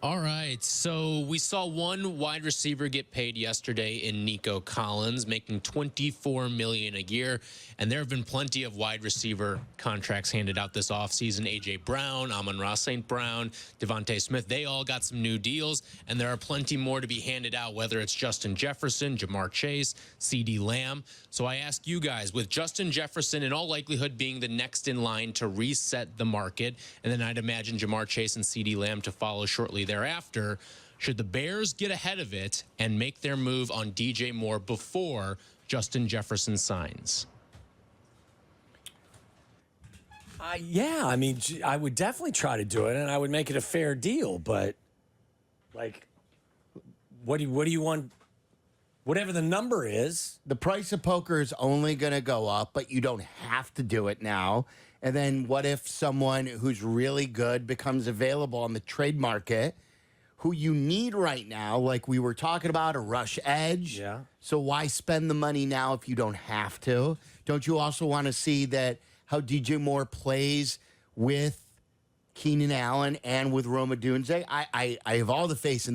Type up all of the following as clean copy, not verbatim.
All right, so we saw one wide receiver get paid yesterday in Nico Collins, making $24 million a year, and there have been plenty of wide receiver contracts handed out this offseason. A.J. Brown, Amon-Ra St. Brown, Devontae Smith, they all got some new deals, and there are plenty more to be handed out, whether it's Justin Jefferson, Jamar Chase, CeeDee Lamb. So I ask you guys, with Justin Jefferson in all likelihood being the next in line to reset the market, and then I'd imagine Jamar Chase and CeeDee Lamb to follow shortly thereafter, should the Bears get ahead of it and make their move on DJ Moore before Justin Jefferson signs? Yeah, I mean, I would definitely try to do it, and I would make it a fair deal. But, like, what do you want? Whatever the number is. The price of poker is only going to go up, but you don't have to do it now. And then what if someone who's really good becomes available on the trade market, who you need right now, like we were talking about, a rush edge? Yeah. So why spend the money now if you don't have to? Don't you also want to see that how DJ Moore plays with Keenan Allen and with Rome Odunze? I have all the faith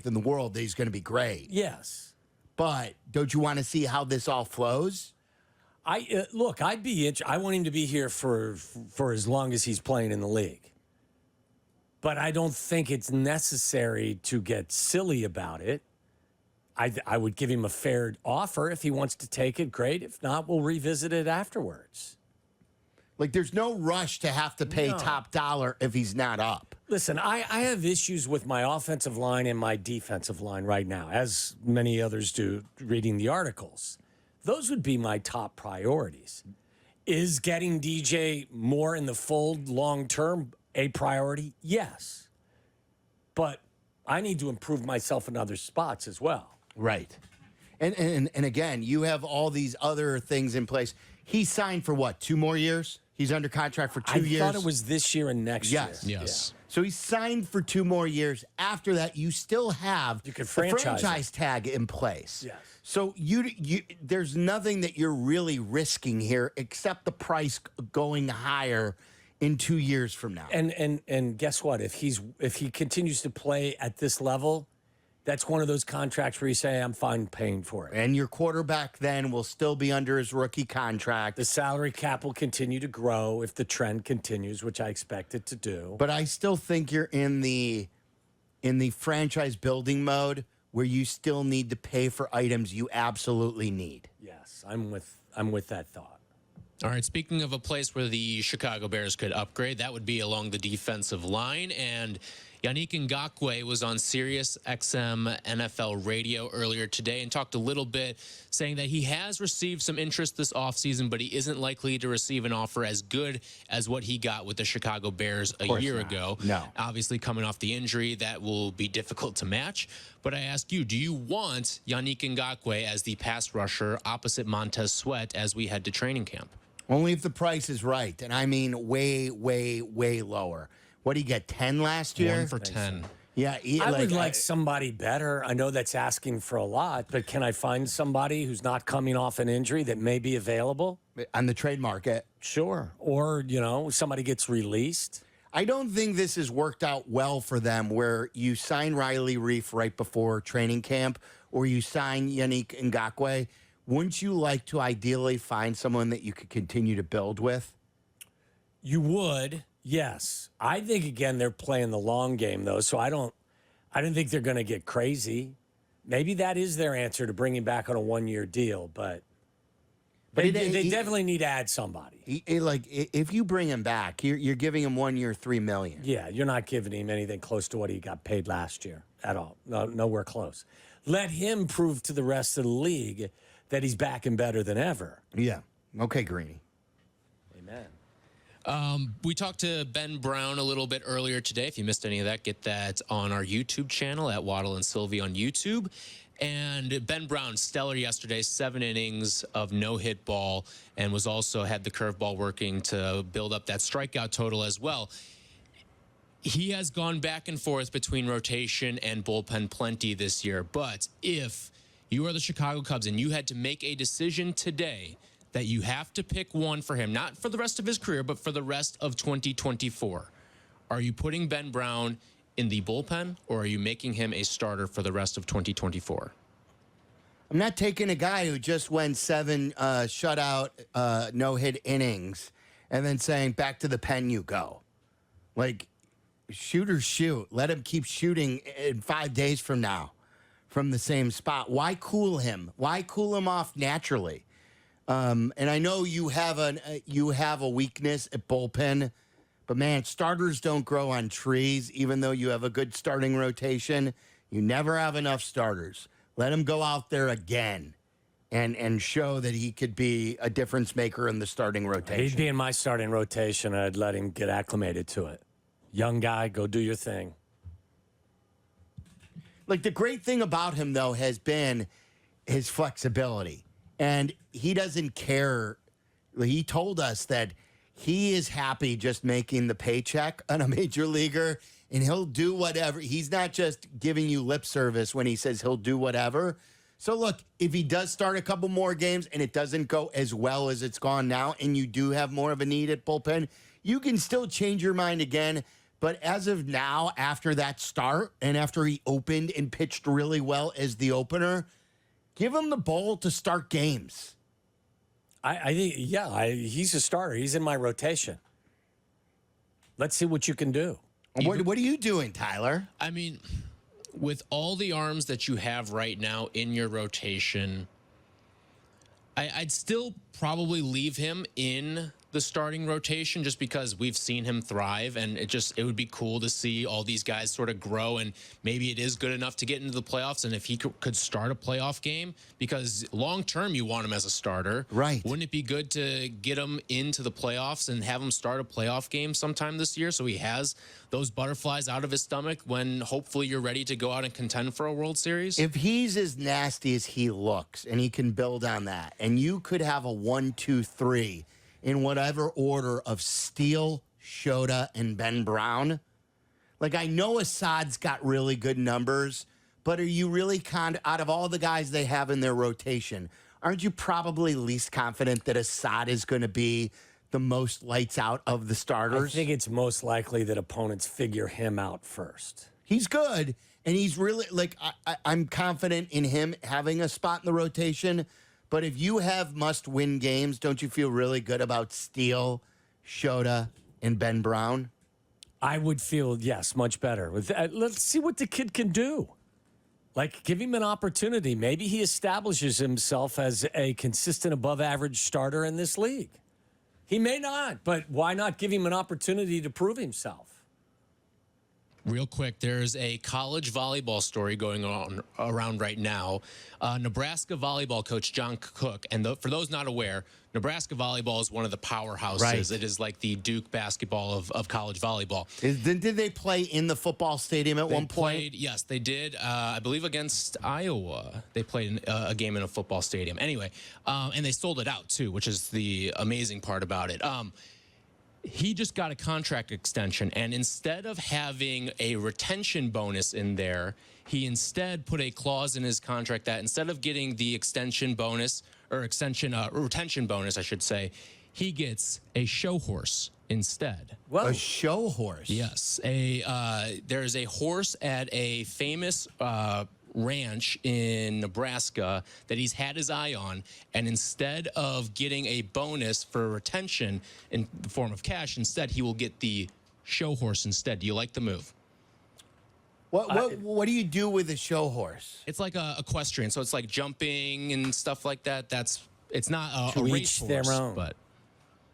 in the world that he's going to be great. Yes. But don't you want to see how this all flows? Look, I'd be I want him to be here for as long as he's playing in the league. But I don't think it's necessary to get silly about it. I would give him a fair offer. If he wants to take it, great. If not, we'll revisit it afterwards. Like, there's no rush to have to pay top dollar if he's not up. Listen, I have issues with my offensive line and my defensive line right now, as many others do, reading the articles. Those would be my top priorities. Is getting DJ Moore in the fold long-term a priority? Yes. But I need to improve myself in other spots as well. Right. And again, you have all these other things in place. He signed for what, 2 more years? He's under contract for 2 years? I thought it was this year and next year. Yes. Yeah. So he's signed for 2 more years. After that, you still have the franchise tag in place. Yes. So there's nothing that you're really risking here except the price going higher in 2 years from now. And guess what? If he continues to play at this level, that's one of those contracts where you say, I'm fine paying for it. And your quarterback then will still be under his rookie contract. The salary cap will continue to grow if the trend continues, which I expect it to do. But I still think you're in the franchise building mode where you still need to pay for items you absolutely need. Yes, I'm with that thought. All right, speaking of a place where the Chicago Bears could upgrade, that would be along the defensive line. And Yannick Ngakoue was on Sirius XM NFL radio earlier today and talked a little bit, saying that he has received some interest this offseason, but he isn't likely to receive an offer as good as what he got with the Chicago Bears a year ago. No. Obviously, coming off the injury, that will be difficult to match. But I ask you, do you want Yannick Ngakoue as the pass rusher opposite Montez Sweat as we head to training camp? Only if the price is right. And I mean way, way, way lower. What did he get, 10 last year? 1 for 10. Yeah. I would like somebody better. I know that's asking for a lot, but can I find somebody who's not coming off an injury that may be available? On the trade market. Sure. Or, somebody gets released. I don't think this has worked out well for them where you sign Riley Reif right before training camp or you sign Yannick Ngakoue. Wouldn't you like to ideally find someone that you could continue to build with? You would, yes. I think, again, they're playing the long game, though, so I don't think they're going to get crazy. Maybe that is their answer to bring him back on a 1-year deal, but they definitely need to add somebody. If you bring him back, you're giving him 1 year, $3 million. Yeah, you're not giving him anything close to what he got paid last year at all. No, nowhere close. Let him prove to the rest of the league that he's back and better than ever. Yeah. Okay, Greeny. Amen. We talked to Ben Brown a little bit earlier today. If you missed any of that, get that on our YouTube channel at Waddle and Silvy on YouTube. And Ben Brown, stellar yesterday, 7 innings of no-hit ball, and was also had the curveball working to build up that strikeout total as well. He has gone back and forth between rotation and bullpen plenty this year. But if you are the Chicago Cubs and you had to make a decision today that you have to pick one for him, not for the rest of his career, but for the rest of 2024, are you putting Ben Brown in the bullpen, or are you making him a starter for the rest of 2024? I'm not taking a guy who just went 7 shutout, no-hit innings and then saying, back to the pen you go. Like, shoot or shoot. Let him keep shooting in 5 days from now from the same spot. Why cool him? Why cool him off naturally? And I know you have a weakness at bullpen, but man, starters don't grow on trees. Even though you have a good starting rotation, you never have enough starters. Let him go out there again and show that he could be a difference maker in the starting rotation. He'd be in my starting rotation. I'd let him get acclimated to it. Young guy, go do your thing. Like, the great thing about him, though, has been his flexibility. And he doesn't care. He told us that he is happy just making the paycheck on a major leaguer, and he'll do whatever. He's not just giving you lip service when he says he'll do whatever. So, look, if he does start a couple more games and it doesn't go as well as it's gone now, and you do have more of a need at bullpen, you can still change your mind again. But as of now, after that start and after he opened and pitched really well as the opener, give him the ball to start games. I think, he's a starter. He's in my rotation. Let's see what you can do. What are you doing, Tyler? I mean, with all the arms that you have right now in your rotation, I'd still probably leave him in the starting rotation just because we've seen him thrive, and it would be cool to see all these guys sort of grow, and maybe it is good enough to get into the playoffs. And if he could start a playoff game, because long term you want him as a starter, right? Wouldn't it be good to get him into the playoffs and have him start a playoff game sometime this year so he has those butterflies out of his stomach when hopefully you're ready to go out and contend for a World Series? If he's as nasty as he looks and he can build on that, and you could have a 1, 2, 3 in whatever order of Steele, Shota, and Ben Brown. Like, I know Assad's got really good numbers, but are you really out of all the guys they have in their rotation, aren't you probably least confident that Assad is going to be the most lights out of the starters? I think it's most likely that opponents figure him out first. He's good, and he's really, like, I'm confident in him having a spot in the rotation. But if you have must-win games, don't you feel really good about Steele, Shota, and Ben Brown? I would feel, yes, much better. Let's see what the kid can do. Like, give him an opportunity. Maybe he establishes himself as a consistent above-average starter in this league. He may not, but why not give him an opportunity to prove himself? Real quick, there's a college volleyball story going on around right now. Nebraska volleyball coach John Cook, and for those not aware, Nebraska volleyball is one of the powerhouses. Right. It is like the Duke basketball of college volleyball. Did they play in the football stadium at one point? Yes, they did. I believe against Iowa, they played a game in a football stadium. Anyway, and they sold it out too, which is the amazing part about it. He just got a contract extension, and instead of having a retention bonus in there, he instead put a clause in his contract that instead of getting the retention bonus, I should say, he gets a show horse instead. Well, a show horse? Yes. There is a horse at a famous ranch in Nebraska that he's had his eye on, and instead of getting a bonus for retention in the form of cash, instead he will get the show horse instead. Do you like the move? What do you do with a show horse? It's like a equestrian, so it's like jumping and stuff like that. It's not a race horse, their own. But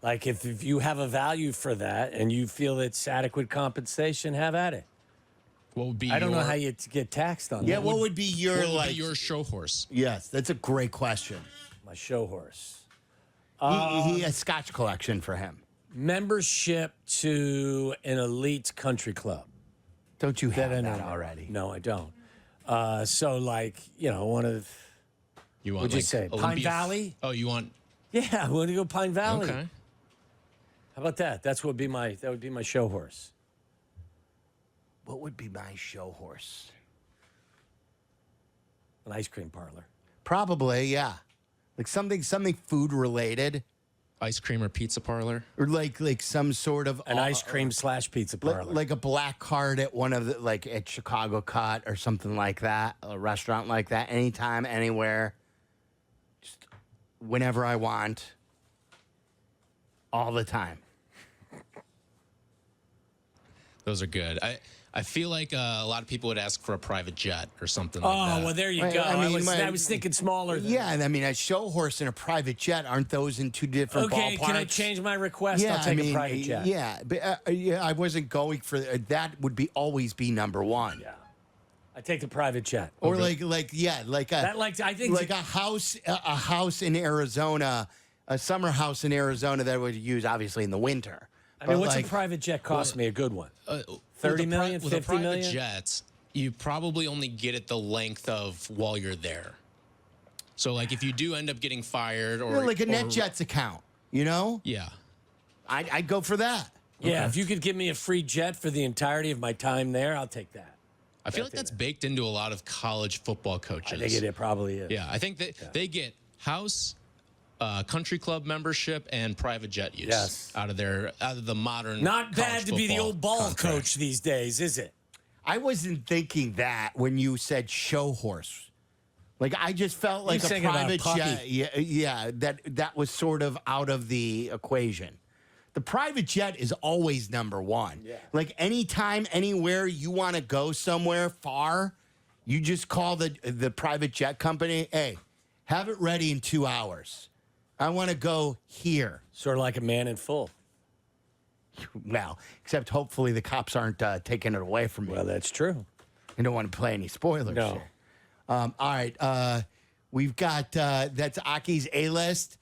like if you have a value for that and you feel it's adequate compensation, have at it. what would be? I don't know how you get taxed on that. Yeah, what would be your what would be your show horse? Yes, that's a great question. My show horse. He a Scotch collection for him. Membership to an elite country club. Don't you have that No. already? No, I don't. So, like, one of... You want? What'd you say? Pine Olympia? Valley? Oh, you want? Yeah, I want to go Pine Valley. Okay. How about that? That would be my show horse. What would be my show horse? An ice cream parlor. Probably, yeah. Like something food related. Ice cream or pizza parlor? or like some sort of An ice cream / pizza parlor. like a black card at one of the like at Chicago Cut or something like that, a restaurant like that, anytime, anywhere, just whenever I want, all the time. Those are good. I feel like a lot of people would ask for a private jet or something like that. Oh, well, there you Right, go. I mean, I was thinking smaller. Than Yeah, and I mean, a show horse and a private jet, aren't those in two different Okay, ballparks? can I change my request? I'll take a private jet. Yeah, but yeah, I wasn't going for that. Would be always be number one. Yeah. I take the private jet. Or like a That, like, I think like a house in Arizona, a summer house in Arizona that I would use obviously in the winter. I mean, But, what's like, a private jet cost me? A good one. 30 With million, with a 50 private million? jets, you probably only get it the length of while you're there. So, like, if you do end up getting fired or like a or- NetJets account, you know? yeah. I'd go for that. Yeah, if you could give me a free jet for the entirety of my time there, I'll take that. I feel like that's baked into a lot of college football coaches. I think it probably is. Yeah, I think that they get house, country club membership, and private jet use Yes. out of the modern. Not bad college to be the football old ball contracts. coach these days, is it? I wasn't thinking that when you said show horse. Like I just felt like a thinking about private puppy. jet. Yeah, that was sort of out of the equation. The private jet is always number one. Yeah. Like anytime, anywhere you want to go somewhere far, you just call the private jet company. Hey, have it ready in 2 hours. I want to go here. Sort of like a man in full. Well, except hopefully the cops aren't taking it away from me. Well, that's true. I don't want to play any spoilers. No. Here. All right. We've got that's Aki's A list.